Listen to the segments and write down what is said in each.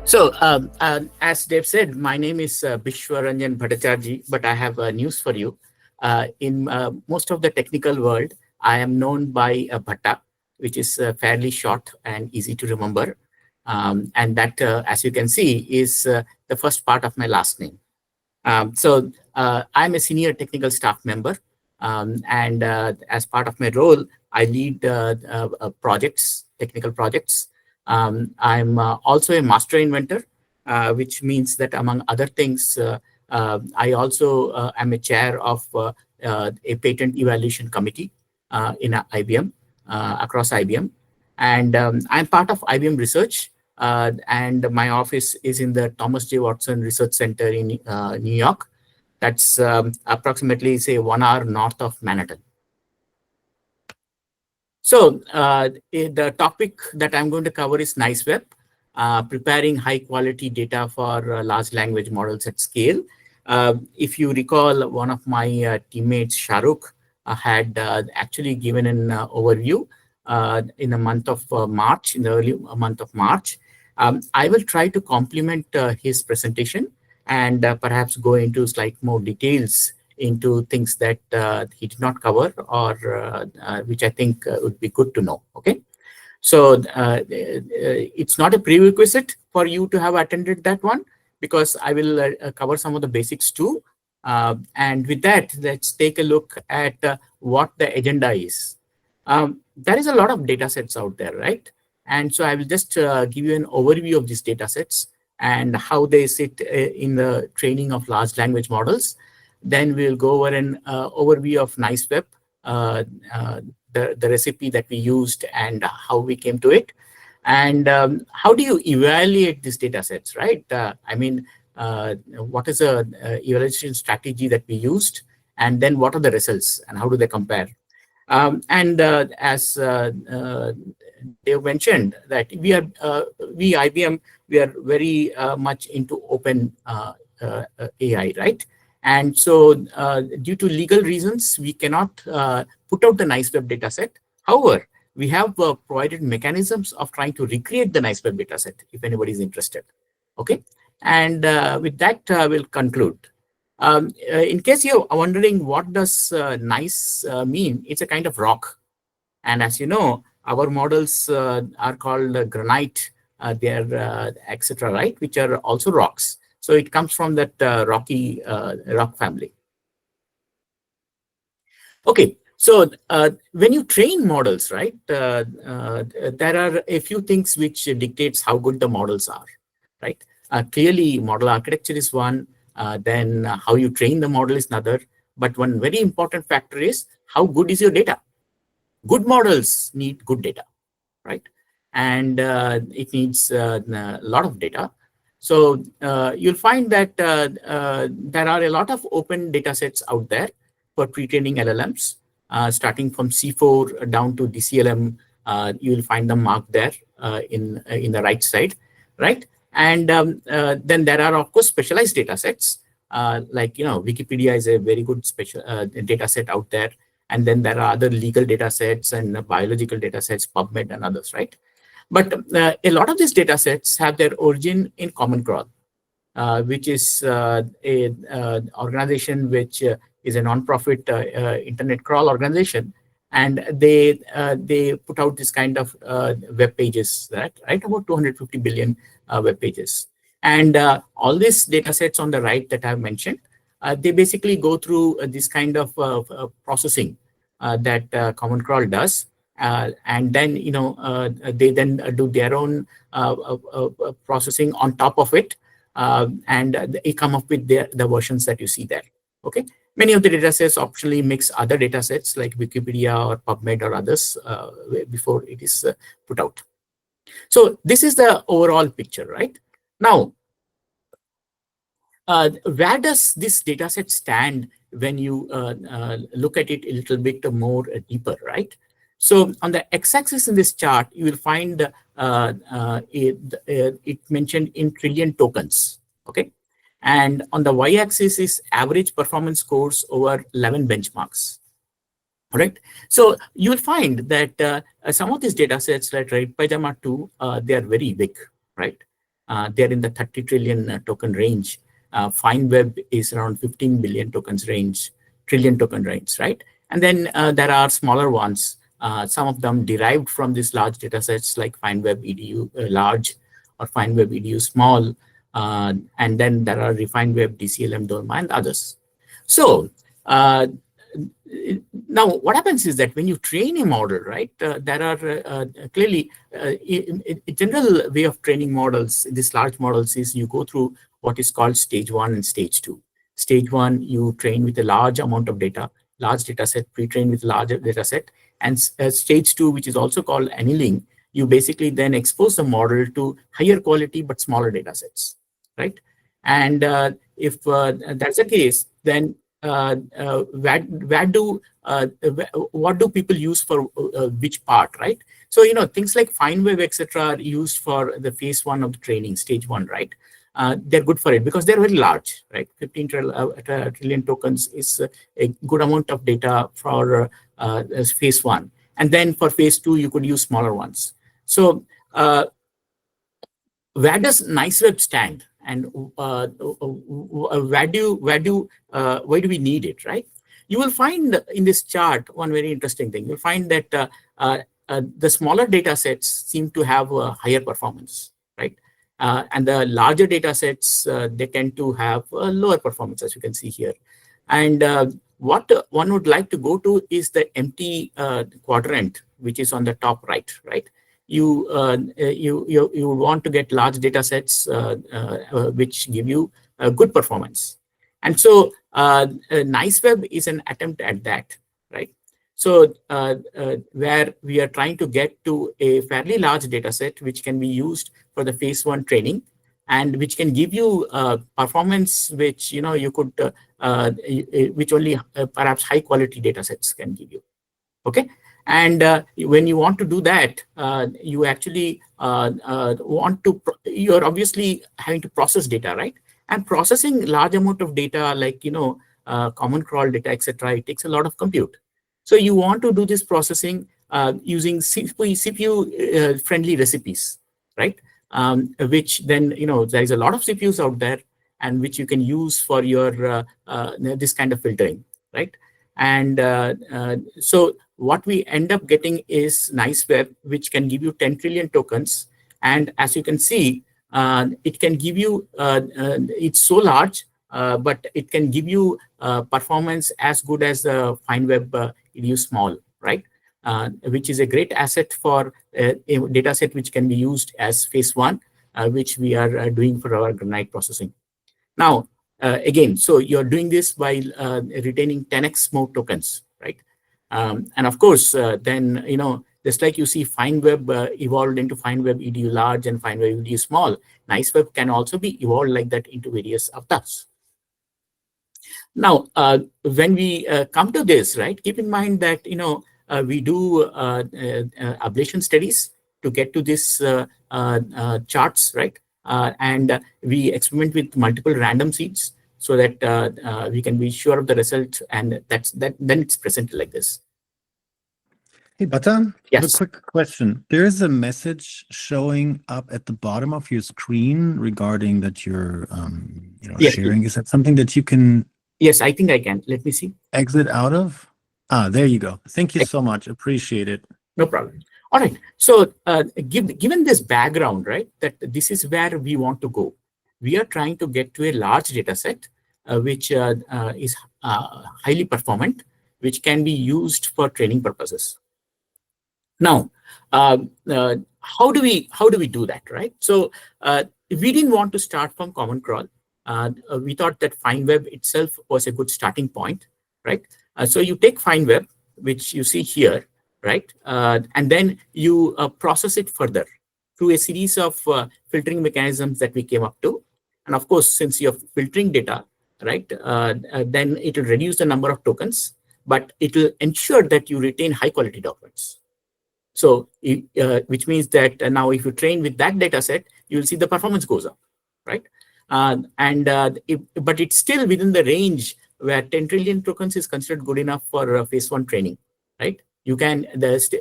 As Dave said, my name is Bishwaranjan Bhattacharjee, but I have news for you. In most of the technical world, I am known by Bhatta, which is fairly short and easy to remember. And that, as you can see, is the first part of my last name. I'm a senior technical staff member, and as part of my role, I lead projects, technical projects. I'm also a master inventor, which means that among other things, I also am a chair of a patent evaluation committee in IBM, across IBM. And I'm part of IBM Research, and my office is in the Thomas J. Watson Research Center in New York. That's approximately, say, 1 hour north of Manhattan. The topic that I'm going to cover is GneissWeb, preparing high-quality data for large language models at scale. If you recall, one of my teammates, Shahrukh, had actually given an overview in the month of March, in the early month of March. I will try to complement his presentation and perhaps go into slight more details into things that he did not cover, or which I think would be good to know. Okay, so it's not a prerequisite for you to have attended that one, because I will cover some of the basics too. And with that, let's take a look at what the agenda is. There is a lot of data sets out there, right? And so I will just give you an overview of these data sets and how they sit in the training of large language models. Then we'll go over an overview of GneissWeb, the recipe that we used and how we came to it. And how do you evaluate these data sets, right? What is the evaluation strategy that we used? And then what are the results and how do they compare? As Dave mentioned, that we IBM, we are very much into open AI, right? And so due to legal reasons, we cannot put out the GneissWeb dataset. However, we have provided mechanisms of trying to recreate the GneissWeb dataset if anybody is interested. Okay, and with that, we'll conclude. In case you're wondering what does nice mean, it's a kind of rock. And as you know, our models are called granite, they're etc., right, which are also rocks. So it comes from that rocky rock family. Okay, so when you train models, right, there are a few things which dictates how good the models are, right? Clearly, model architecture is one. Then how you train the model is another. But one very important factor is how good is your data. Good models need good data, right? And it needs a lot of data. So you'll find that there are a lot of open data sets out there for pre-training LLMs, starting from C4 down to DCLM. You will find them marked there in the right side, right? And then there are, of course, specialized data sets. Like, Wikipedia is a very good special data set out there. And then there are other legal data sets and biological data sets, PubMed and others, right? But a lot of these data sets have their origin in Common Crawl, which is an organization which is a non-profit internet crawl organization. And they put out this kind of web pages, right? About 250 billion web pages. And all these data sets on the right that I've mentioned, they basically go through this kind of processing that Common Crawl does. And then, they then do their own processing on top of it. And they come up with the versions that you see there. Okay. Many of the data sets optionally mix other data sets like Wikipedia or PubMed or others before it is put out. So this is the overall picture, right? Now, where does this data set stand when you look at it a little bit more deeper, right? So on the x-axis in this chart, you will find it mentioned in trillion tokens, okay? And on the y-axis is average performance scores over 11 benchmarks. All right. So you will find that some of these data sets, like Red Pajama 2, they are very big, right? they're in the 30 trillion token range. FineWeb is around 15 billion tokens range, trillion token range, right? And then there are smaller ones, some of them derived from these large data sets like FineWeb EDU large or FineWeb EDU small. And then there are RefineWeb, DCLM, Dolma, and others. So now what happens is that when you train a model, right, there are clearly a general way of training models, these large models, is you go through what is called stage 1 and stage 2. Stage 1, you train with a large amount of data, large data set, pre-train with larger data set. And stage 2, which is also called annealing, you basically then expose the model to higher quality but smaller data sets, right? And if that's the case, then what do people use for which part, right? So, things like FineWeb, etc., are used for the phase 1 of the training, stage 1, right? They're good for it because they're very large, right? 15 trillion tokens is a good amount of data for phase 1. And then for phase 2, you could use smaller ones. So where does GneissWeb stand? And why do we need it, right? You will find in this chart one very interesting thing. You'll find that the smaller data sets seem to have a higher performance, right? And the larger data sets, they tend to have a lower performance, as you can see here. And what one would like to go to is the empty quadrant, which is on the top right, right? You want to get large data sets which give you good performance. And so GneissWeb is an attempt at that, right? So where we are trying to get to a fairly large data set which can be used for the phase 1 training and which can give you performance which you could which only perhaps high quality data sets can give you. Okay. And when you want to do that, you actually you're obviously having to process data, right? And processing large amount of data like, common crawl data, etc., it takes a lot of compute. So you want to do this processing using CPU friendly recipes, right? Which then, there is a lot of CPUs out there and which you can use for your this kind of filtering, right? And so what we end up getting is GneissWeb, which can give you 10 trillion tokens. And as you can see, it can give you, it's so large, but it can give you performance as good as the FineWeb EDU small, right? Which is a great asset for a data set which can be used as phase 1, which we are doing for our Granite processing. Now, again, so you're doing this by retaining 10x more tokens, right? And of course, then, just like you see FineWeb evolved into FineWeb EDU large and FineWeb EDU small, GneissWeb can also be evolved like that into various avatars. Now, when we come to this, right, keep in mind that, we do ablation studies to get to this charts, right? And we experiment with multiple random seeds so that we can be sure of the result, and then it's presented like this. Hey, Bhatta, yes. I have a quick question. There is a message showing up at the bottom of your screen regarding that you're yes. sharing. Is that something that you can? Yes, I think I can. Let me see. Exit out of? There you go. Thank you so much. Appreciate it. No problem. All right. So given this background, right, that this is where we want to go. We are trying to get to a large data set, which is highly performant, which can be used for training purposes. Now, how do we do that, right? So we didn't want to start from common crawl. We thought that FineWeb itself was a good starting point, right? So you take FineWeb, which you see here, right? And then you process it further through a series of filtering mechanisms that we came up to. And of course, since you're filtering data, right, then it will reduce the number of tokens, but it will ensure that you retain high quality documents. So, which means that now if you train with that data set, you'll see the performance goes up, right? But it's still within the range where 10 trillion tokens is considered good enough for phase 1 training, right? You can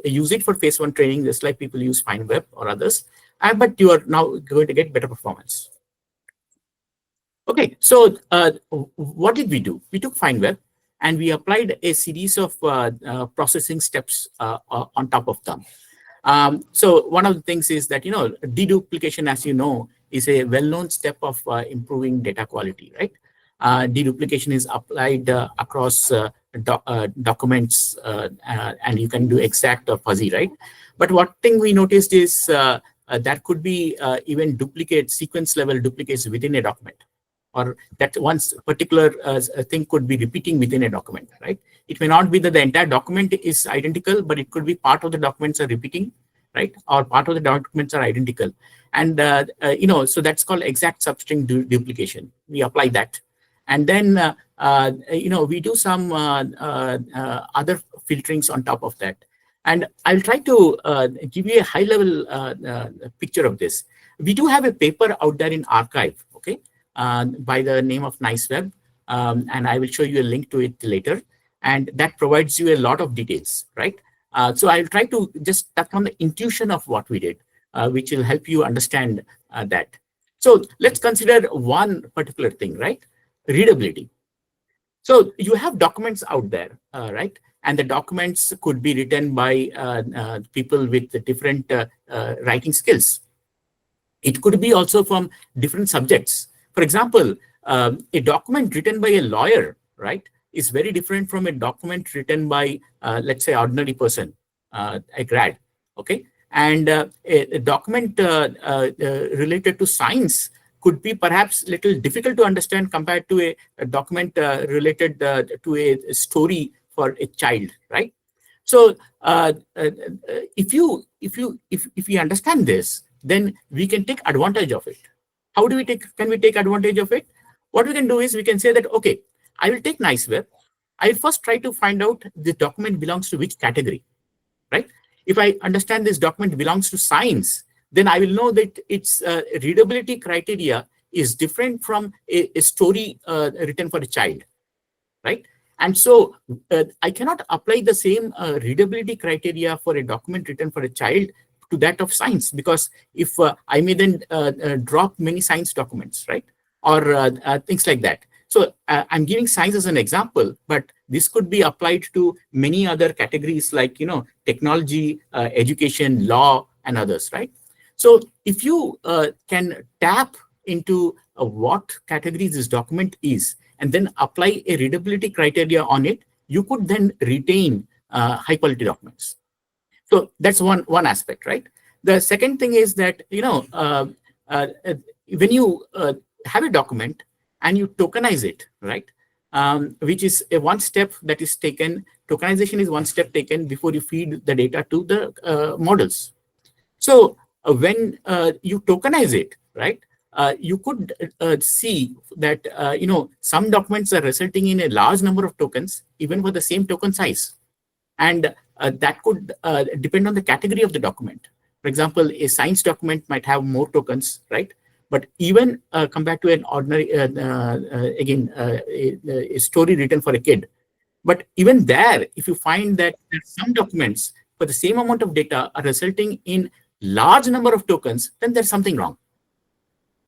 use it for phase 1 training, just like people use FineWeb or others. but you are now going to get better performance. Okay, so what did we do? We took FineWeb and we applied a series of processing steps on top of them. So one of the things is that, deduplication, as you know, is a well-known step of improving data quality, right? Deduplication is applied across documents, and you can do exact or fuzzy, right? But what thing we noticed is there could be even duplicate, sequence level duplicates within a document, or that one particular thing could be repeating within a document, right? It may not be that the entire document is identical, but it could be part of the documents are repeating, right? Or part of the documents are identical. And, so that's called exact substring duplication. We apply that. And then, we do some other filterings on top of that. And I'll try to give you a high-level picture of this. We do have a paper out there in arXiv, okay, by the name of GneissWeb, and I will show you a link to it later. And that provides you a lot of details, right? So I'll try to just touch on the intuition of what we did, which will help you understand that. So let's consider one particular thing, right? Readability. So you have documents out there, right? And the documents could be written by people with different writing skills. It could be also from different subjects. For example, a document written by a lawyer, right, is very different from a document written by, let's say, ordinary person, a grad, okay? And a document related to science could be perhaps a little difficult to understand compared to a document related to a story for a child, right? So if we understand this, then we can take advantage of it. How do we can we take advantage of it? What we can do is we can say that, okay, I will take GneissWeb. I will first try to find out the document belongs to which category, right? If I understand this document belongs to science, then I will know that its readability criteria is different from a story written for a child, right? And so I cannot apply the same readability criteria for a document written for a child to that of science, because if I may then drop many science documents, right? Or things like that. So I'm giving science as an example, but this could be applied to many other categories like, technology, education, law, and others, right? So if you can tap into what categories this document is, and then apply a readability criteria on it, you could then retain high quality documents. So that's one aspect, right? The second thing is that, when you have a document and you tokenize it, right? Which is one step that is taken. Tokenization is one step taken before you feed the data to the models. So when you tokenize it, right? You could see that, some documents are resulting in a large number of tokens, even for the same token size. And that could depend on the category of the document. For example, a science document might have more tokens, right? But even compared to an ordinary, a story written for a kid. But even there, if you find that some documents for the same amount of data are resulting in large number of tokens, then there's something wrong.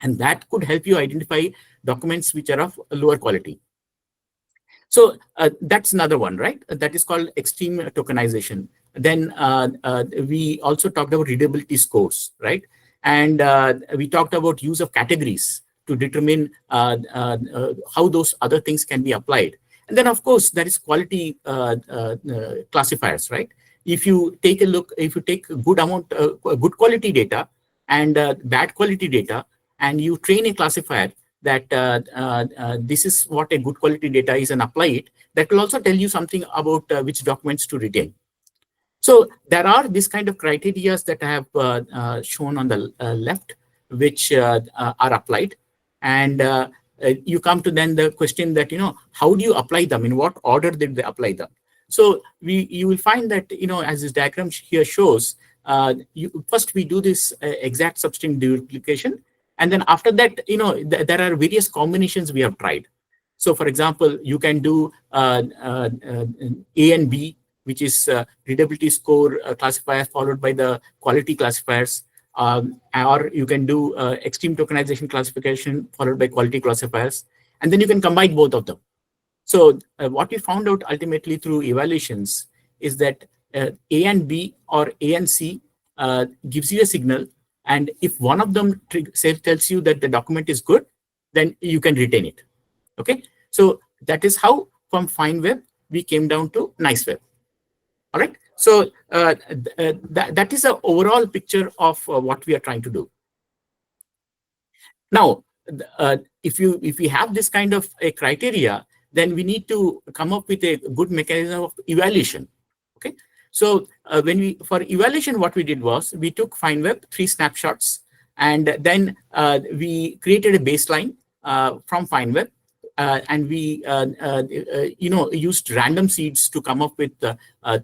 And that could help you identify documents which are of lower quality. So that's another one, right? That is called extreme tokenization. Then we also talked about readability scores, right? And we talked about use of categories to determine how those other things can be applied. And then, of course, there is quality classifiers, right? If you take a look, if you take a good amount, good quality data and bad quality data, and you train a classifier that this is what a good quality data is and apply it, that will also tell you something about which documents to retain. So there are this kind of criteria that I have shown on the left, which are applied. And you come to then the question that, how do you apply them? In what order did they apply them? So you will find that, as this diagram here shows, first we do this exact substring duplication. And then after that, there are various combinations we have tried. So for example, you can do A and B, which is readability score classifier followed by the quality classifiers. or you can do extreme tokenization classification followed by quality classifiers, and then you can combine both of them. So what we found out ultimately through evaluations is that A and B or A and C gives you a signal, and if one of them tells you that the document is good, then you can retain it. Okay, so that is how from FineWeb we came down to NiceWeb. All right, so that is the overall picture of what we are trying to do. Now, if we have this kind of a criteria, then we need to come up with a good mechanism of evaluation. Okay, so for evaluation, what we did was we took FineWeb 3 snapshots, and then we created a baseline from FineWeb, and we used random seeds to come up with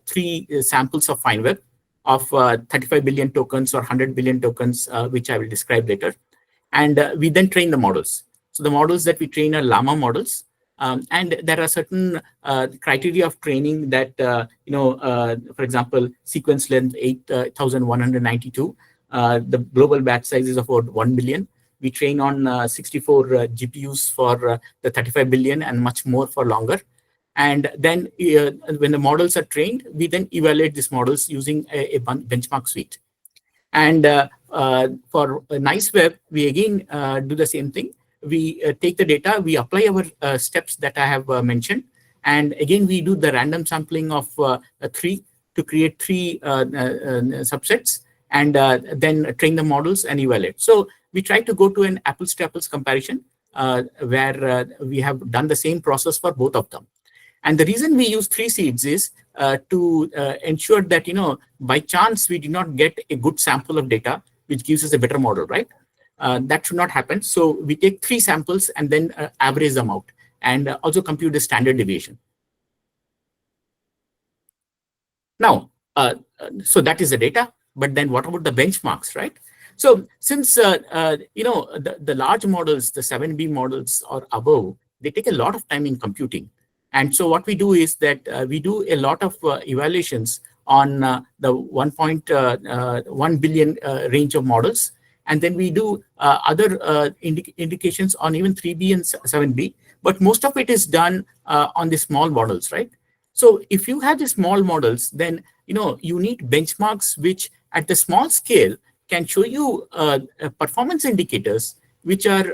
3 samples of FineWeb of 35 billion tokens or 100 billion tokens, which I will describe later. And we then train the models. So the models that we train are llama models. And there are certain criteria of training that, for example, sequence length 8,192. The global batch size is about 1 billion. We train on 64 GPUs for the 35 billion and much more for longer. And then when the models are trained, we then evaluate these models using a benchmark suite. And for NiceWeb, we again do the same thing. We take the data, we apply our steps that I have mentioned, and again we do the random sampling of 3 to create 3 subsets, and then train the models and evaluate. So we try to go to an apples to apples comparison where we have done the same process for both of them. And the reason we use 3 seeds is to ensure that, by chance we did not get a good sample of data, which gives us a better model, right? That should not happen. So we take 3 samples and then average them out, and also compute the standard deviation. Now, so that is the data, but then what about the benchmarks, right? So since, the large models, the 7B models or above, they take a lot of time in computing. And so what we do is that we do a lot of evaluations on the 1.1 billion range of models. And then we do other indications on even 3B and 7B. But most of it is done on the small models, right? So if you have the small models, then you need benchmarks which at the small scale can show you performance indicators which are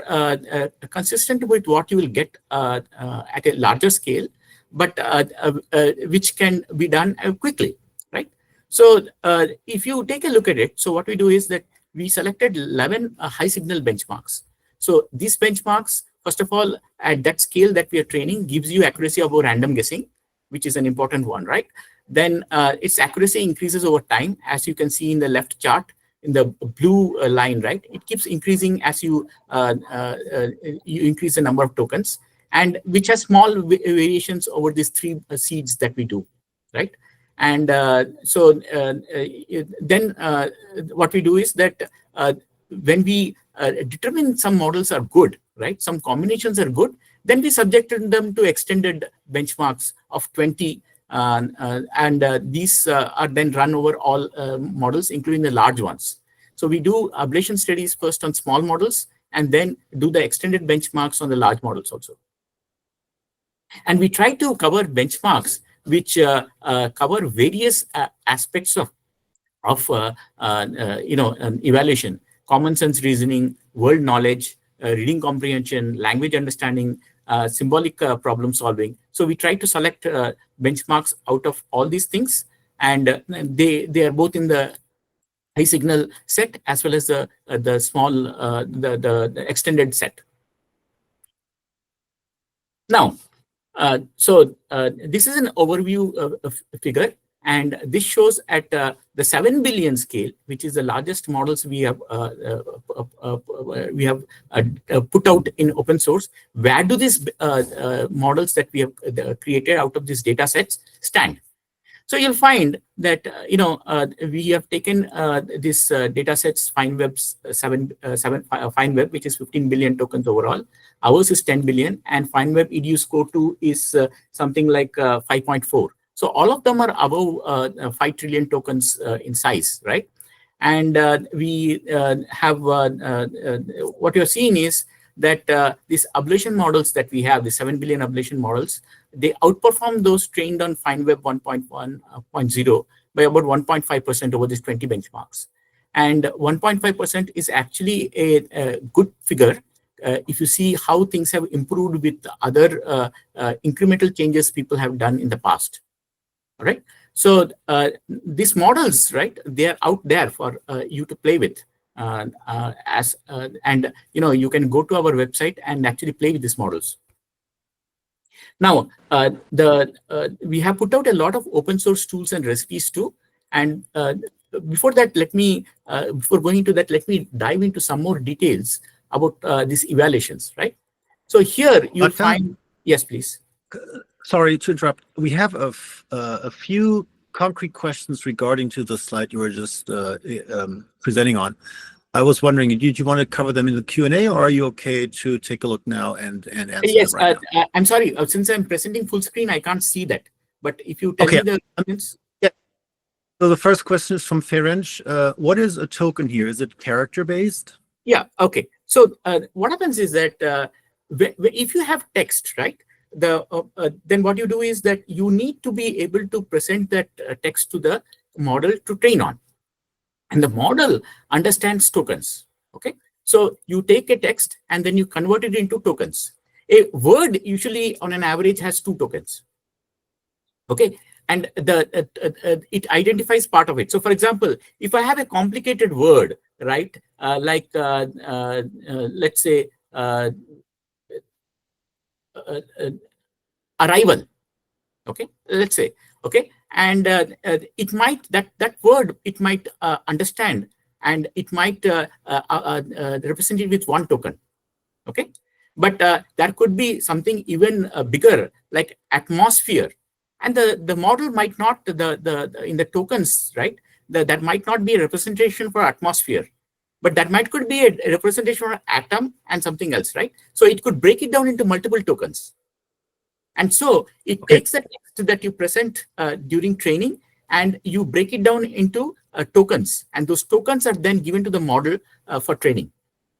consistent with what you will get at a larger scale, but which can be done quickly, right? So if you take a look at it, so what we do is that we selected 11 high signal benchmarks. So these benchmarks, first of all, at that scale that we are training, gives you accuracy above random guessing, which is an important one, right? Then its accuracy increases over time, as you can see in the left chart, in the blue line, right? It keeps increasing as you increase the number of tokens, and which has small variations over these 3 seeds that we do, right? And then what we do is that when we determine some models are good, right? Some combinations are good, then we subjected them to extended benchmarks of 20. These are then run over all models, including the large ones. So we do ablation studies first on small models, and then do the extended benchmarks on the large models also. And we try to cover benchmarks which cover various aspects of evaluation: common sense reasoning, world knowledge, reading comprehension, language understanding, symbolic problem solving. So we try to select benchmarks out of all these things, and they are both in the high signal set as well as the small the extended set. Now, this is an overview figure, and this shows at the 7 billion scale, which is the largest models we have put out in open source. Where do these models that we have created out of these data sets stand? So you'll find that we have taken this data sets, FineWeb's FineWeb, which is 15 billion tokens overall. Ours is 10 billion, and FineWeb EDU score 2 is something like 5.4. So all of them are above 5 trillion tokens in size, right? And we have what you're seeing is that these ablation models that we have, the 7 billion ablation models, they outperform those trained on FineWeb 1.1.0 by about 1.5% over these 20 benchmarks. And 1.5% is actually a good figure if you see how things have improved with other incremental changes people have done in the past. All right. So these models, right, they are out there for you to play with. And you can go to our website and actually play with these models. Now, we have put out a lot of open source tools and recipes too. And before that, before going into that, let me dive into some more details about these evaluations, right? So here you'll find, yes, please. Sorry to interrupt. We have a few concrete questions regarding to the slide you were just presenting on. I was wondering, did you want to cover them in the Q&A, or are you okay to take a look now and answer yes, them right now? I'm sorry. Since I'm presenting full screen, I can't see that. But if you tell me the questions. Yeah. So the first question is from Ferenc. What is a token here? Is it character-based? Yeah, okay. So what happens is that if you have text, right, then what you do is that you need to be able to present that text to the model to train on. And the model understands tokens, okay? So you take a text and then you convert it into tokens. A word usually on an average has 2 tokens, okay? And it identifies part of it. So for example, if I have a complicated word, right, let's say arrival, okay, let's say, okay, and it might, that word it might understand, and it might represent it with 1 token, okay, but there could be something even bigger like atmosphere, and the model might not, in the tokens, right, that might not be a representation for atmosphere, but that could be a representation for atom and something else, right? So it could break it down into multiple tokens. And so it takes the text that you present during training, and you break it down into tokens, and those tokens are then given to the model for training.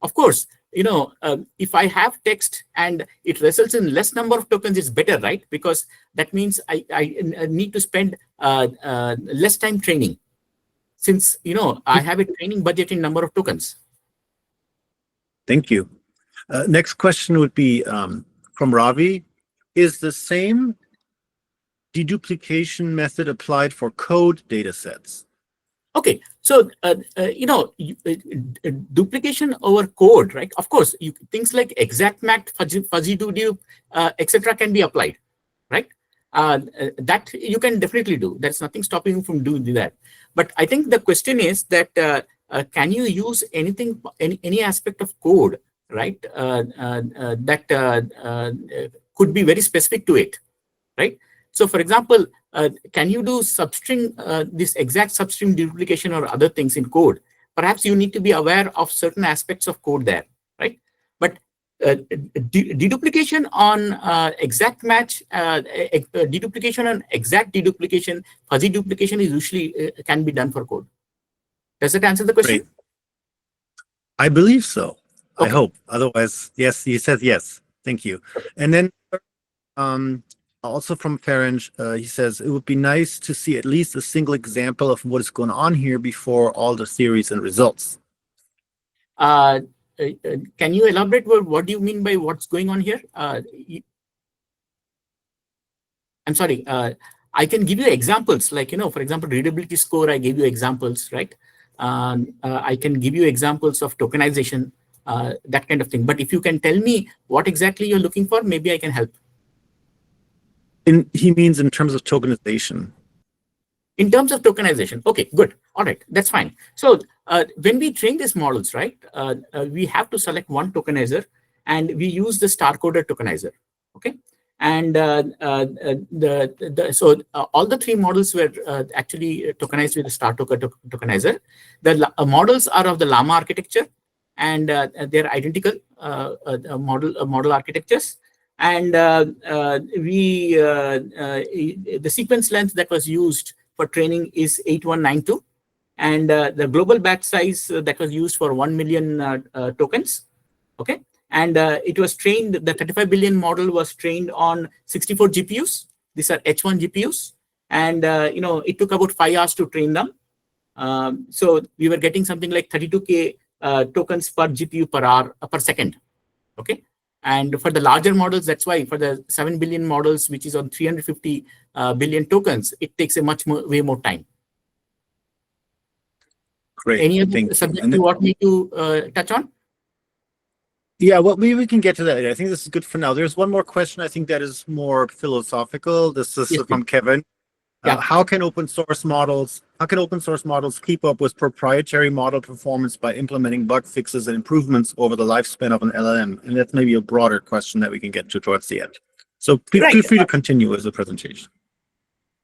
Of course, if I have text and it results in less number of tokens, it's better, right? Because that means I need to spend less time training, since I have a training budget in number of tokens. Thank you. Next question would be from Ravi. Is the same deduplication method applied for code data sets? Okay, so duplication over code, right? Of course, things like exact match, fuzzy dedupe, etc. can be applied, right? That you can definitely do. There's nothing stopping you from doing that. But I think the question is that can you use anything, any aspect of code, right? That could be very specific to it, right? So, for example, can you do substring, this exact substring duplication or other things in code? Perhaps you need to be aware of certain aspects of code there, right? But deduplication on exact match, deduplication on exact deduplication, fuzzy duplication is usually can be done for code. Does that answer the question? Great. I believe so. Okay. I hope. Otherwise, yes, he says yes. Thank you. And then also from Ferenc, he says, it would be nice to see at least a single example of what is going on here before all the theories and results. Can you elaborate what do you mean by what's going on here? I'm sorry. I can give you examples, like, for example, readability score, I gave you examples, right? I can give you examples of tokenization, that kind of thing. But if you can tell me what exactly you're looking for, maybe I can help. He means in terms of tokenization. In terms of tokenization. Okay, good. All right, that's fine. So when we train these models, right, we have to select one tokenizer, and we use the star-coded tokenizer. Okay. And so all the 3 models were actually tokenized with the star-coded tokenizer. The models are of the Llama architecture, and they're identical model architectures. And the sequence length that was used for training is 8192, And the global batch size that was used for 1 million tokens. Okay. And it was trained, the 35 billion model was trained on 64 GPUs. These are H1 GPUs. And, it took about 5 hours to train them. So we were getting something like 32K tokens per GPU per hour, per second. Okay. And for the larger models, that's why for the 7 billion models, which is on 350 billion tokens, it takes a way more time. Great. Any other subject you want me to touch on? Yeah, well, maybe we can get to that. I think this is good for now. There's one more question, I think, that is more philosophical. This is from Kevin. Yeah. How can open source models keep up with proprietary model performance by implementing bug fixes and improvements over the lifespan of an LLM? And that's maybe a broader question that we can get to towards the end. So feel free to continue with the presentation.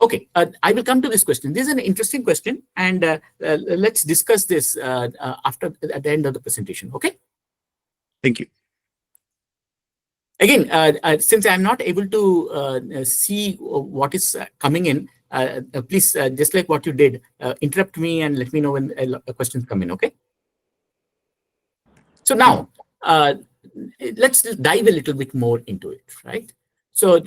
Okay, I will come to this question. This is an interesting question, and let's discuss this at the end of the presentation. Okay. Thank you. Again, since I'm not able to see what is coming in, please, just like what you did, interrupt me and let me know when questions come in, okay? So now, let's dive a little bit more into it, right? So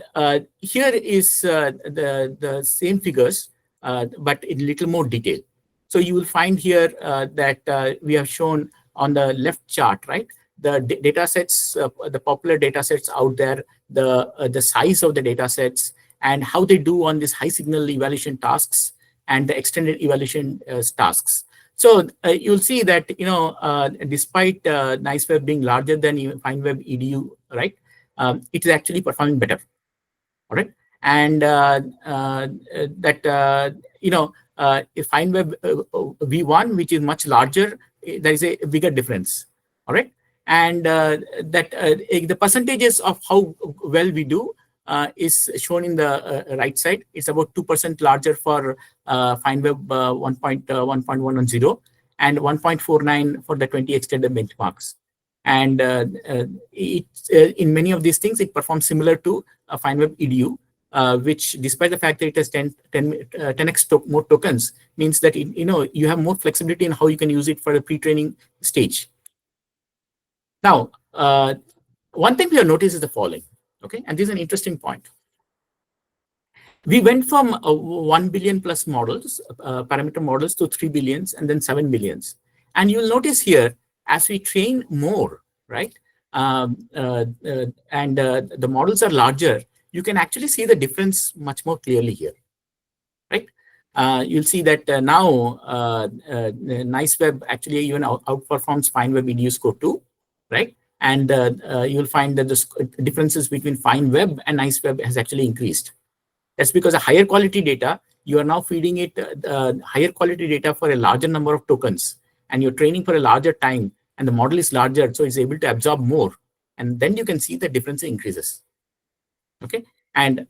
here is the same figures, but in a little more detail. So you will find here that we have shown on the left chart, right? The data sets, the popular data sets out there, the size of the data sets, and how they do on these high signal evaluation tasks and the extended evaluation tasks. So you'll see that, despite GneissWeb being larger than FineWeb EDU, right, it is actually performing better. All right. And if FineWeb V1, which is much larger, there is a bigger difference. All right. And the percentages of how well we do is shown in the right side. It's about 2% larger for FineWeb 1.110 and 1.49 for the 20 extended benchmarks. And in many of these things, it performs similar to FineWeb EDU, which, despite the fact that it has 10x more tokens, means that you have more flexibility in how you can use it for the pre-training stage. Now, one thing we have noticed is the following, okay? And this is an interesting point. We went from 1 billion plus models, parameter models, to 3 billions and then 7 billions. And you'll notice here, as we train more, right, and the models are larger, you can actually see the difference much more clearly here, right? You'll see that now GneissWeb actually even outperforms FineWeb EDU score 2. Right, and you'll find that the differences between FineWeb and GneissWeb has actually increased. That's because a higher quality data, you are now feeding it higher quality data for a larger number of tokens, and you're training for a larger time, and the model is larger, so it's able to absorb more, and then you can see the difference increases. Okay, and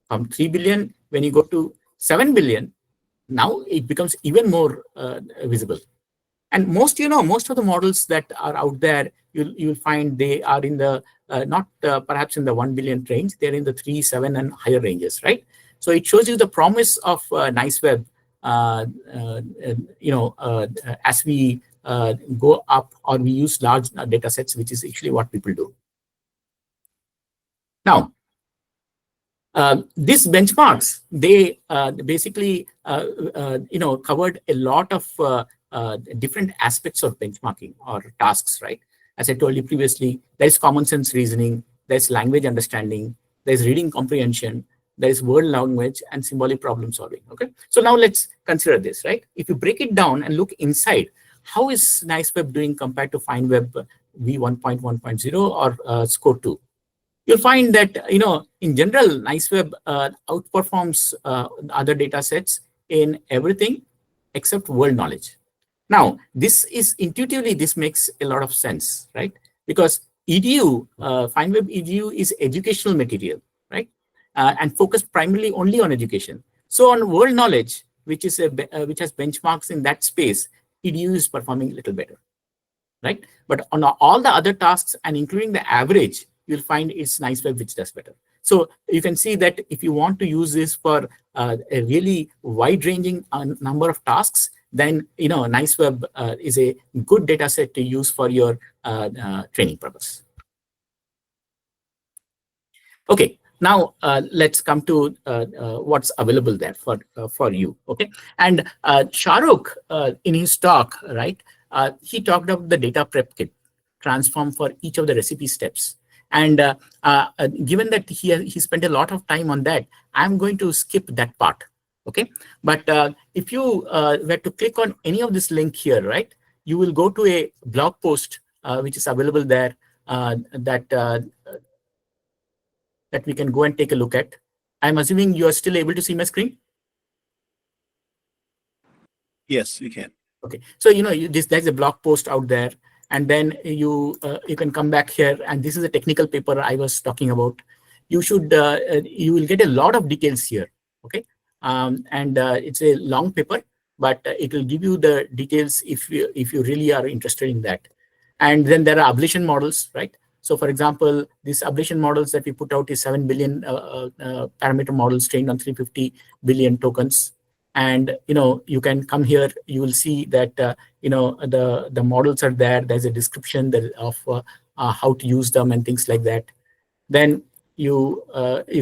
from 3 billion, when you go to 7 billion, now it becomes even more visible. And most of the models that are out there, you'll find they are in the not perhaps in the 1 billion range. They're in the 3, 7, and higher ranges, right? So it shows you the promise of GneissWeb. As we go up or we use large data sets, which is actually what people do. Now, these benchmarks, they basically covered a lot of different aspects of benchmarking or tasks, right? As I told you previously, there is common sense reasoning, there's language understanding, there's reading comprehension, there is word language, and symbolic problem solving. Okay, so now let's consider this, right? If you break it down and look inside, how is GneissWeb doing compared to FineWeb V1.1.0 or Score 2? You'll find that in general, GneissWeb outperforms other data sets in everything except world knowledge. Now, this is intuitively, this makes a lot of sense, right? Because EDU, FineWeb EDU is educational material, right? And focused primarily only on education. So on world knowledge, which is which has benchmarks in that space, EDU is performing a little better, right? But on all the other tasks and including the average, you'll find it's GneissWeb which does better. So you can see that if you want to use this for a really wide-ranging number of tasks, then GneissWeb is a good data set to use for your training purpose. Okay, now let's come to what's available there for you. Okay, and Shahrukh in his talk, right, he talked about the data prep kit transform for each of the recipe steps. And given that he spent a lot of time on that, I'm going to skip that part. Okay, but if you were to click on any of this link here, right, you will go to a blog post which is available there that we can go and take a look at. I'm assuming you are still able to see my screen. Yes, you can. Okay, so there's a blog post out there, and then you can come back here, and this is a technical paper I was talking about. You will get a lot of details here. Okay, and it's a long paper, but it will give you the details if you really are interested in that. And then there are ablation models, right? So for example, these ablation models that we put out is 7 billion parameter models trained on 350 billion tokens. And you can come here, you will see that the models are there. There's a description of how to use them and things like that. Then you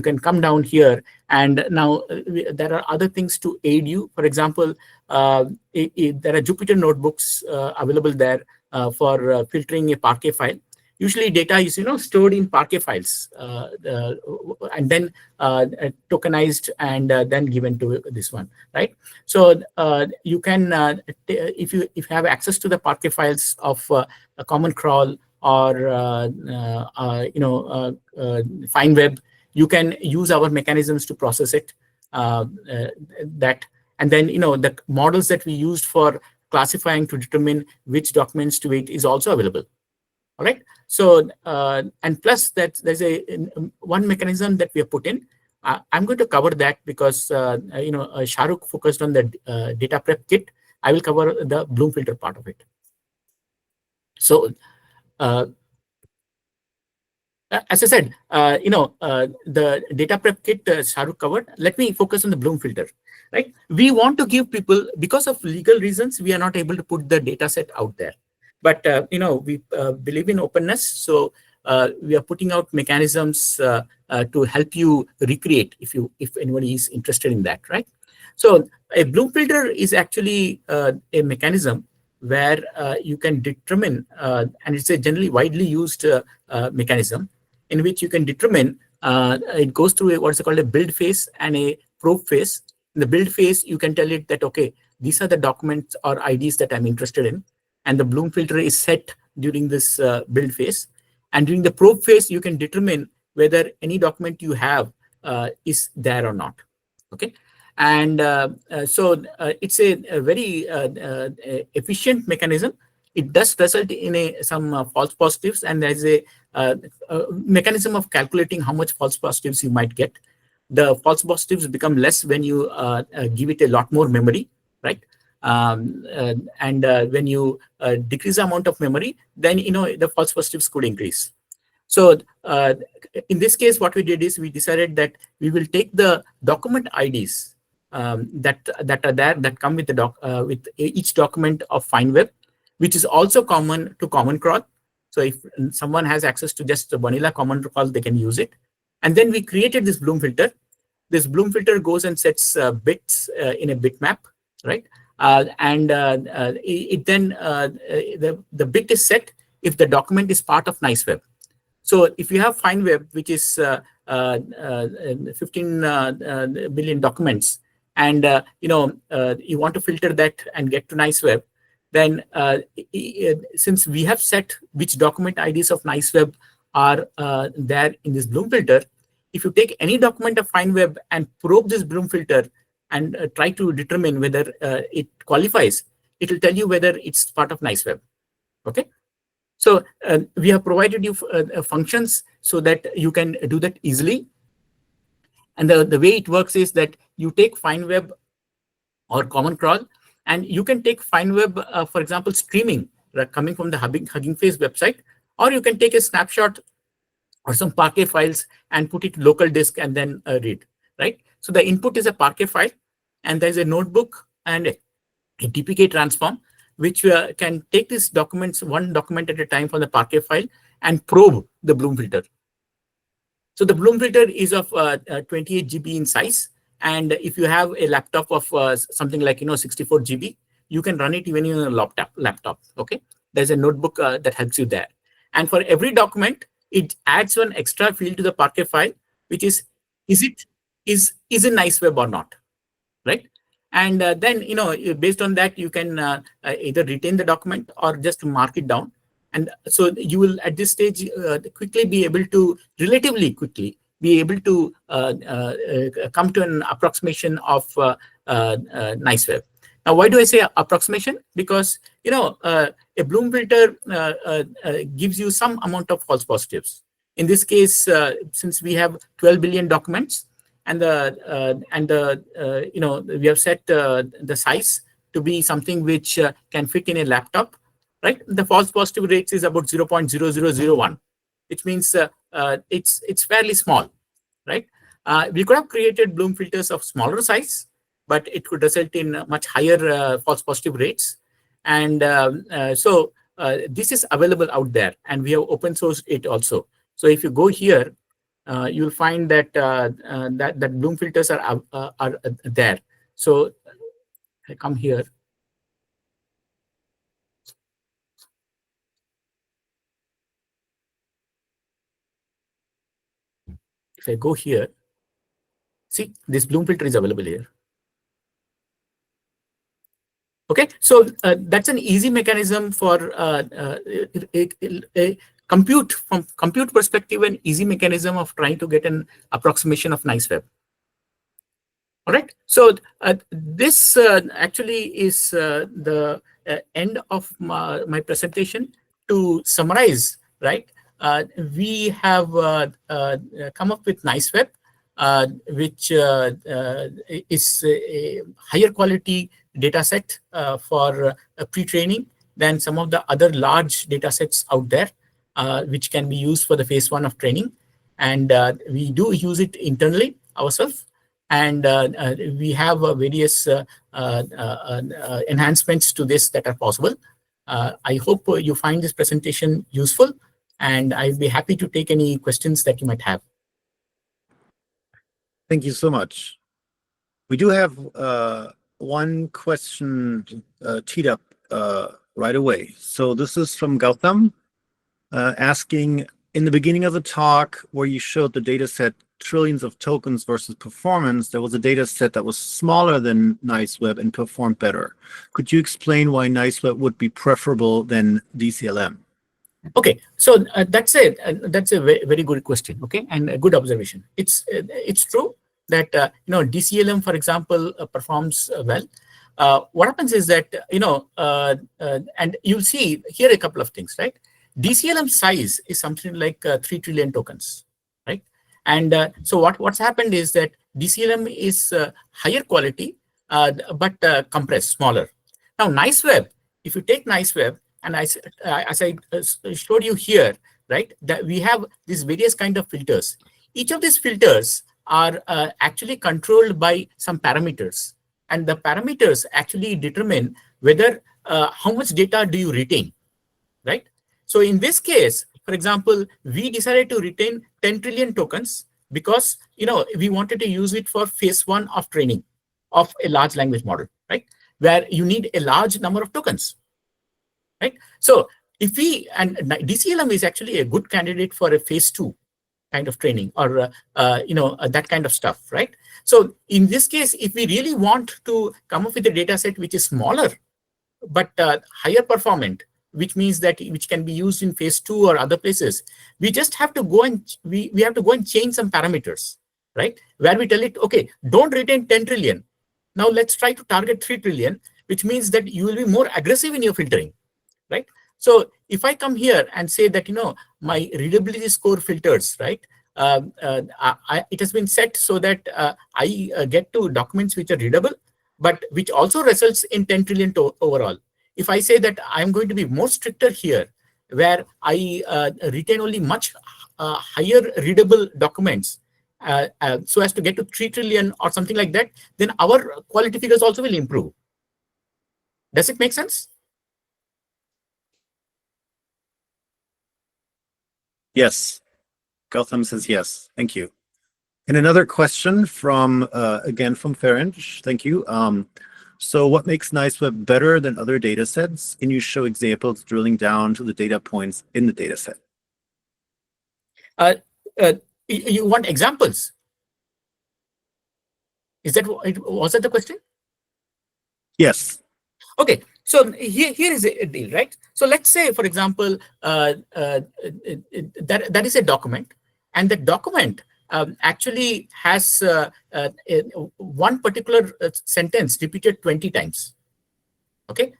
can come down here, and now there are other things to aid you. For example, there are Jupyter notebooks available there for filtering a Parquet file. Usually data is stored in Parquet files and then tokenized and then given to this one, right? So you can if you have access to the Parquet files of a common crawl or FineWeb, you can use our mechanisms to process it. That and then the models that we used for classifying to determine which documents to wait is also available. All right. So and plus that there's one mechanism that we have put in. I'm going to cover that because Shahrukh focused on the data prep kit. I will cover the Bloom filter part of it. So as I said, the data prep kit Shahrukh covered. Let me focus on the Bloom filter. Right. We want to give people, because of legal reasons, we are not able to put the data set out there. But we believe in openness, so we are putting out mechanisms to help you recreate if anybody is interested in that, right? So a Bloom filter is actually a mechanism where you can determine, and it's a generally widely used mechanism in which you can determine. It goes through what's called a build phase and a probe phase. In the build phase, you can tell it that okay, these are the documents or IDs that I'm interested in. And the Bloom filter is set during this build phase. And during the probe phase, you can determine whether any document you have is there or not. Okay, and so it's a very efficient mechanism. It does result in some false positives, and there's a mechanism of calculating how much false positives you might get. The false positives become less when you give it a lot more memory, right? And when you decrease the amount of memory, then the false positives could increase. So in this case, what we did is we decided that we will take the document IDs that are there that come with the with each document of FineWeb, which is also common to Common Crawl. So if someone has access to just the vanilla Common Crawl, they can use it. And then we created this Bloom filter. This Bloom filter goes and sets bits in a bitmap, right? And it then the bit is set if the document is part of GneissWeb. So if you have FineWeb, which is 15 billion documents, and you want to filter that and get to GneissWeb, then since we have set which document IDs of GneissWeb are there in this Bloom filter, if you take any document of FineWeb and probe this Bloom filter and try to determine whether it qualifies, it will tell you whether it's part of GneissWeb. Okay, so we have provided you functions so that you can do that easily. And the way it works is that you take FineWeb or Common Crawl, and you can take FineWeb, for example, streaming coming from the Hugging Face website, or you can take a snapshot or some Parquet files and put it local disk and then read, right? So the input is a Parquet file, and there's a notebook and a DPK transform, which can take these documents one document at a time from the Parquet file and probe the Bloom filter. So the Bloom filter is of 28 GB in size, and if you have a laptop of something like 64 GB, you can run it even in a laptop. Okay, there's a notebook that helps you there, and for every document, it adds one extra field to the Parquet file, which is it is in GneissWeb or not, right? And then based on that, you can either retain the document or just mark it down. And so you will at this stage relatively quickly be able to come to an approximation of GneissWeb. Now, why do I say approximation? Because a Bloom filter gives you some amount of false positives. In this case, since we have 12 billion documents, and we have set the size to be something which can fit in a laptop, right? The false positive rates is about 0.0001, which means it's fairly small, right? We could have created Bloom filters of smaller size, but it could result in much higher false positive rates. And so this is available out there, and we have open sourced it also. So if you go here, you'll find that that Bloom filters are there. So I come here. If I go here, see, this Bloom filter is available here. Okay, so that's an easy mechanism for compute from compute perspective, an easy mechanism of trying to get an approximation of GneissWeb. All right, so this actually is the end of my presentation. To summarize, right, we have come up with GneissWeb, which is a higher quality data set for pre-training than some of the other large data sets out there, which can be used for the phase 1 of training. And we do use it internally ourselves. And we have various enhancements to this that are possible. I hope you find this presentation useful, and I'll be happy to take any questions that you might have. Thank you so much. We do have one question teed up right away. So this is from Gautam, asking, in the beginning of the talk where you showed the data set trillions of tokens versus performance, there was a data set that was smaller than GneissWeb and performed better. Could you explain why GneissWeb would be preferable than DCLM? Okay, so that's a very good question. Okay, and a good observation. It's true that DCLM, for example, performs well. What happens is that and you'll see here a couple of things, right? DCLM size is something like 3 trillion tokens, right? And so what's happened is that DCLM is higher quality, but compressed, smaller. Now, GneissWeb, if you take GneissWeb, and as I showed you here, right, that we have these various kind of filters. Each of these filters are actually controlled by some parameters, and the parameters actually determine whether how much data do you retain, right? So in this case, for example, we decided to retain 10 trillion tokens because we wanted to use it for phase 1 of training of a large language model, right, where you need a large number of tokens, right? So if and DCLM is actually a good candidate for a phase 2 kind of training, or that kind of stuff, right? So in this case, if we really want to come up with a data set which is smaller but higher performant, which means that which can be used in phase 2 or other places, we just have to go and we have to go and change some parameters, right? Where we tell it, okay, don't retain 10 trillion. Now let's try to target 3 trillion, which means that you will be more aggressive in your filtering, right? So if I come here and say that, my readability score filters, right, it has been set so that I get to documents which are readable, but which also results in 10 trillion overall. If I say that I'm going to be more stricter here, where I retain only much higher readable documents, so as to get to 3 trillion or something like that, then our quality figures also will improve. Does it make sense? Yes. Gautam says yes. Thank you. And another question from, again, from Ferenc. Thank you. So what makes GneissWeb better than other data sets? Can you show examples drilling down to the data points in the data set? You want examples? Was that the question? Yes. Okay, so here is a deal, right? So let's say, for example, that is a document, and the document actually has one particular sentence repeated 20 times. Okay,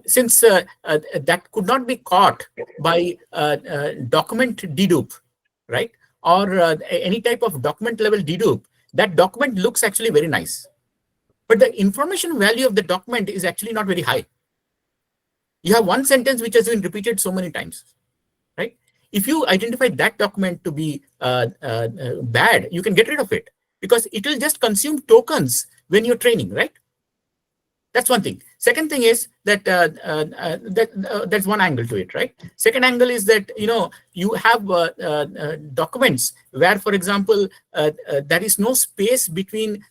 since that could not be caught by document dedupe, right, or any type of document level dedupe, that document looks actually very nice. But the information value of the document is actually not very high. You have one sentence which has been repeated so many times, right? If you identify that document to be bad, you can get rid of it because it will just consume tokens when you're training, right? That's one thing. Second thing is that that's one angle to it, right? Second angle is that you have documents where, for example, there is no space between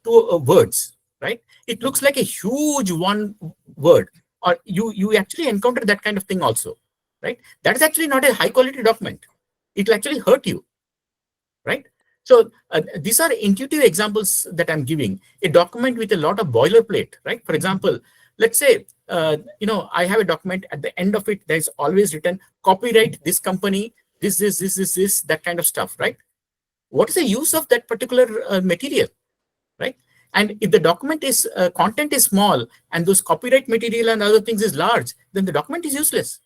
two words, right? It looks like a huge one word, or you actually encounter that kind of thing also, right? That is actually not a high quality document. It will actually hurt you, right? So these are intuitive examples that I'm giving. A document with a lot of boilerplate, right? For example, let's say, I have a document. At the end of it, there's always written copyright this company, this, that kind of stuff, right? What is the use of that particular material, right? And if the document is content is small and those copyright material and other things is large, then the document is useless.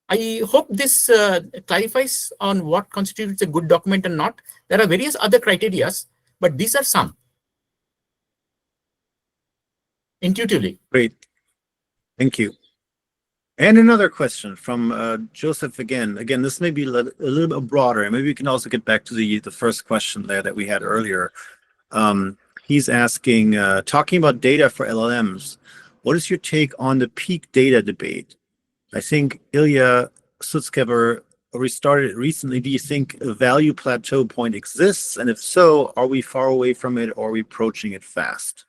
I hope this clarifies on what constitutes a good document and not. There are various other criteria, but these are some. Intuitively. Great. Thank you. And another question from Joseph again. Again, this may be a little bit broader, and maybe we can also get back to the first question there that we had earlier. He's asking, talking about data for LLMs, what is your take on the peak data debate? I think Ilya Sutskever restarted it recently. Do you think a value plateau point exists? And if so, are we far away from it or are we approaching it fast?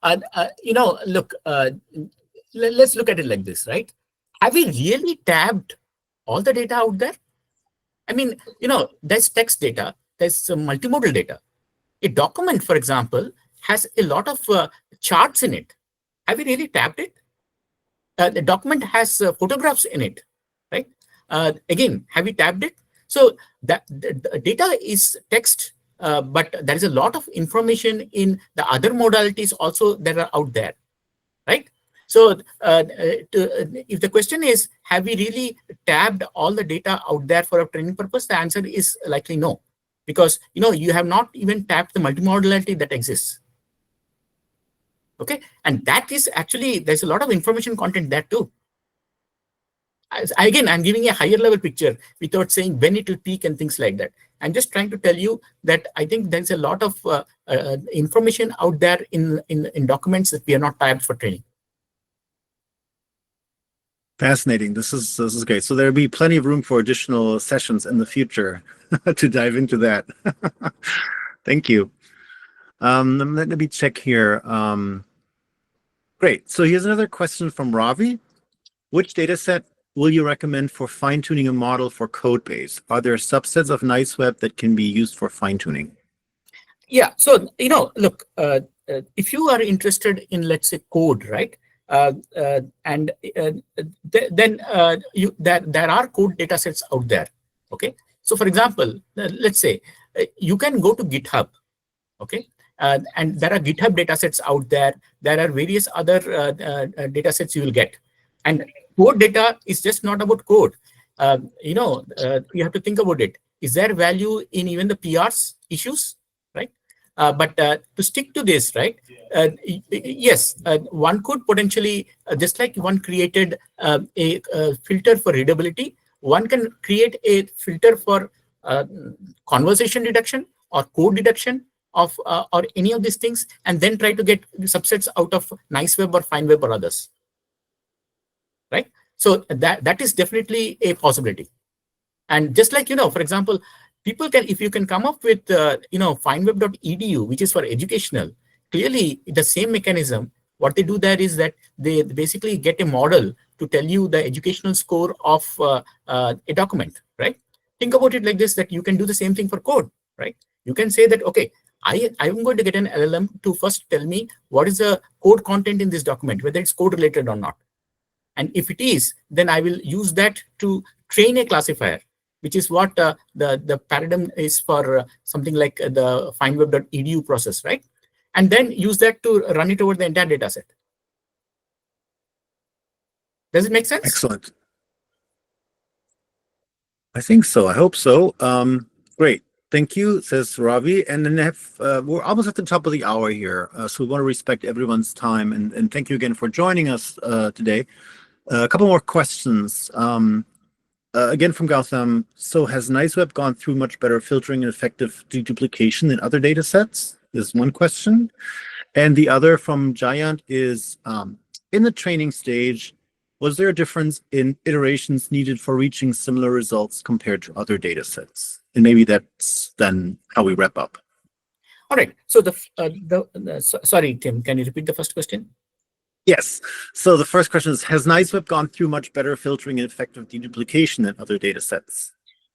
Look, let's look at it like this, right? Have we really tabbed all the data out there? I mean, there's text data, there's multimodal data. A document, for example, has a lot of charts in it. Have we really tabbed it? The document has photographs in it, right? Again, have we tabbed it? So that the data is text, but there is a lot of information in the other modalities also that are out there, right? So if the question is, have we really tabbed all the data out there for a training purpose? The answer is likely no, because you have not even tapped the multimodality that exists. Okay, and that is actually, there's a lot of information content there too. Again, I'm giving a higher level picture without saying when it will peak and things like that. I'm just trying to tell you that I think there's a lot of information out there in documents that we are not tabbed for training. Fascinating. This is great. So there'll be plenty of room for additional sessions in the future to dive into that. Thank you. Let me check here. Great. So here's another question from Ravi. Which data set will you recommend for fine-tuning a model for code base? Are there subsets of GneissWeb that can be used for fine-tuning? Yeah. So, look, if you are interested in, let's say, code, right? Then there are code data sets out there. Okay. So, for example, let's say you can go to GitHub. Okay. And there are GitHub datasets out there. There are various other datasets you will get. And code data is just not about code. You have to think about it. Is there value in even the PRs issues, right? But to stick to this, right? Yes, one could potentially, just like one created a filter for readability, one can create a filter for conversation detection or code detection, of or any of these things, and then try to get subsets out of GneissWeb or FineWeb or others, right? So that is definitely a possibility. And just like, for example, people can, if you can come up with, fineweb.edu, which is for educational, clearly the same mechanism, what they do there is that they basically get a model to tell you the educational score of a document, right? Think about it like this, that you can do the same thing for code, right? You can say that, okay, I'm going to get an LLM to first tell me what is the code content in this document, whether it's code related or not. And if it is, then I will use that to train a classifier, which is what the paradigm is for something like the fineweb.edu process, right? And then use that to run it over the entire data set. Does it make sense? Excellent. I think so. I hope so. Great. Thank you, says Ravi. And then we're almost at the top of the hour here. So we want to respect everyone's time. And thank you again for joining us today. A couple more questions. Again from Gautam. So has GneissWeb gone through much better filtering and effective deduplication than other data sets? Is one question. And the other from Jayant is, in the training stage, was there a difference in iterations needed for reaching similar results compared to other data sets? And maybe that's then how we wrap up. All right. So sorry, Tim, can you repeat the first question? Yes. So the first question is, has GneissWeb gone through much better filtering and effective deduplication than other data sets?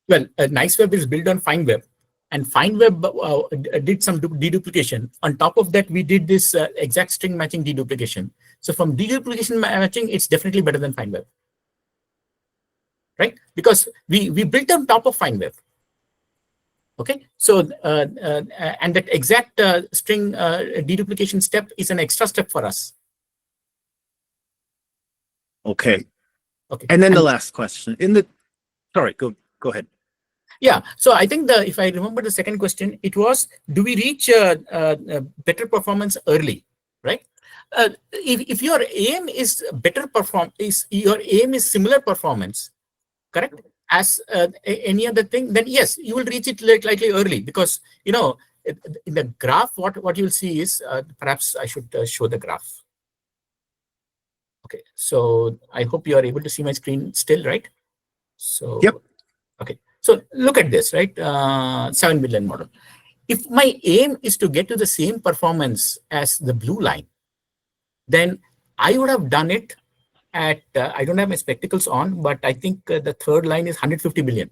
Well, GneissWeb is built on FineWeb, and FineWeb did some deduplication. On top of that, we did this exact string matching deduplication. So from deduplication matching, it's definitely better than FineWeb, right? Because we built on top of FineWeb. Okay, so and that exact string deduplication step is an extra step for us. Okay. Okay. And then the last question. Sorry, go ahead. Yeah. So I think if I remember the second question, it was, do we reach better performance early, right? If your aim is your aim is similar performance, correct, as any other thing, then yes, you will reach it likely early, because in the graph, what you'll see is, perhaps I should show the graph. Okay, so I hope you are able to see my screen still, right? So yep. Okay, so look at this, right? 7 billion model. If my aim is to get to the same performance as the blue line, then I would have done it at, I don't have my spectacles on, but I think the third line is 150 billion,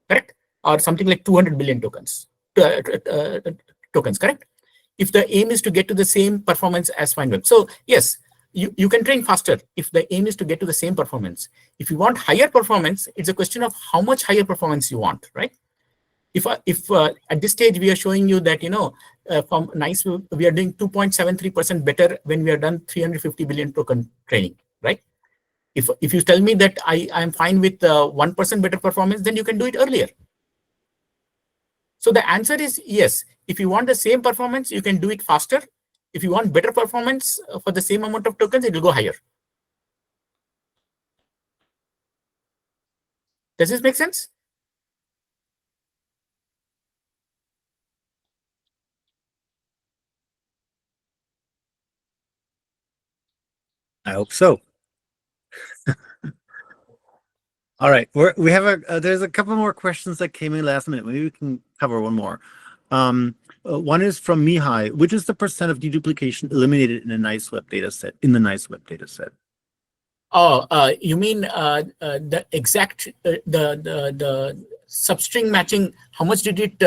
correct? Or something like 200 billion tokens, correct? If the aim is to get to the same performance as FineWeb. So yes, you can train faster if the aim is to get to the same performance. If you want higher performance, it's a question of how much higher performance you want, right? If at this stage we are showing you that from GneissWeb we are doing 2.73% better when we are done 350 billion token training, right? If you tell me that I am fine with 1% better performance, then you can do it earlier. So the answer is yes. If you want the same performance, you can do it faster. If you want better performance for the same amount of tokens, it will go higher. Does this make sense? I hope so. All right, we have there's a couple more questions that came in last minute. Maybe we can cover one more. One is from Mihai. Which is the percent of deduplication eliminated in a GneissWeb dataset? In the GneissWeb dataset. Oh, you mean the exact the substring matching? How much did it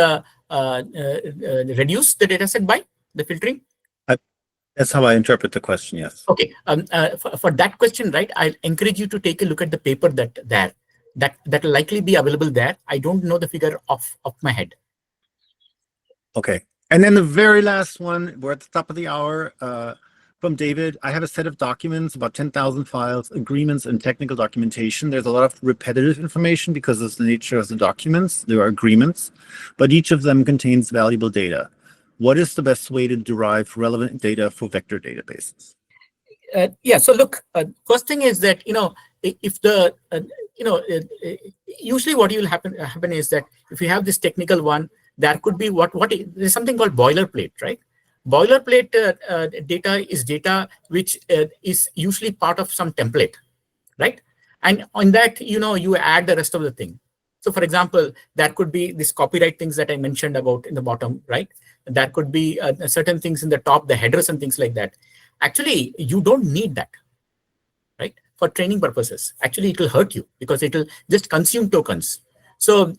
reduce the dataset by the filtering? That's how I interpret the question. Yes. Okay. For that question, right? I'll encourage you to take a look at the paper that will likely be available there. I don't know the figure off my head. Okay. And then the very last one, we're at the top of the hour, from David. I have a set of documents, about 10,000 files, agreements, and technical documentation. There's a lot of repetitive information because of the nature of the documents. There are agreements, but each of them contains valuable data. What is the best way to derive relevant data for vector databases? Yeah. So look, first thing is that if the usually what will happen is that if you have this technical one, there could be there's something called boilerplate, right? Boilerplate data is data which is usually part of some template, right? And on that, you add the rest of the thing. So for example, there could be this copyright things that I mentioned about in the bottom, right? There could be certain things in the top, the headers and things like that. Actually, you don't need that, right? For training purposes. Actually, it will hurt you because it will just consume tokens. So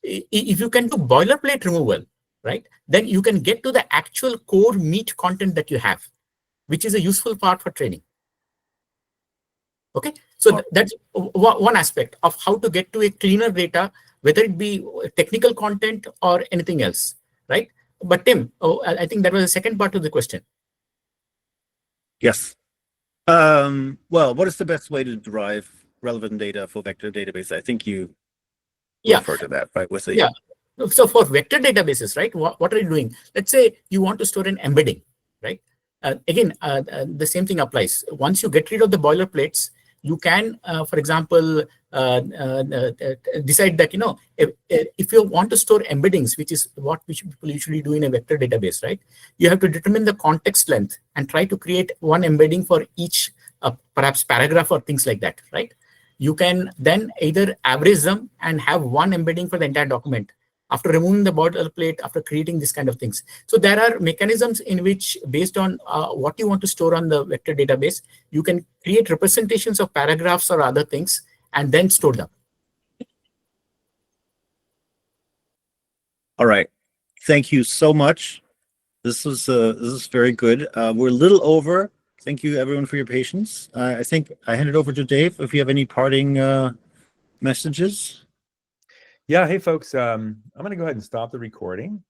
if you can do boilerplate removal, right, then you can get to the actual core meat content that you have, which is a useful part for training. Okay, so that's one aspect of how to get to a cleaner data, whether it be technical content or anything else, right? But Tim, I think that was the second part of the question. Yes. Well, what is the best way to derive relevant data for vector database? I think you refer to that, right? With the So for vector databases, right, what are you doing? Let's say you want to store an embedding, right? Again, the same thing applies. Once you get rid of the boilerplates, you can, for example, decide that, if you want to store embeddings, which is what people usually do in a vector database, right? You have to determine the context length and try to create one embedding for each, perhaps paragraph or things like that, right? You can then either average them and have one embedding for the entire document after removing the boilerplate, after creating this kind of things. So there are mechanisms in which, based on what you want to store on the vector database, you can create representations of paragraphs or other things and then store them. All right. Thank you so much. This is very good. We're a little over. Thank you, everyone, for your patience. I think I hand it over to Dave if you have any parting messages. Yeah. Hey, folks. I'm going to go ahead and stop the recording.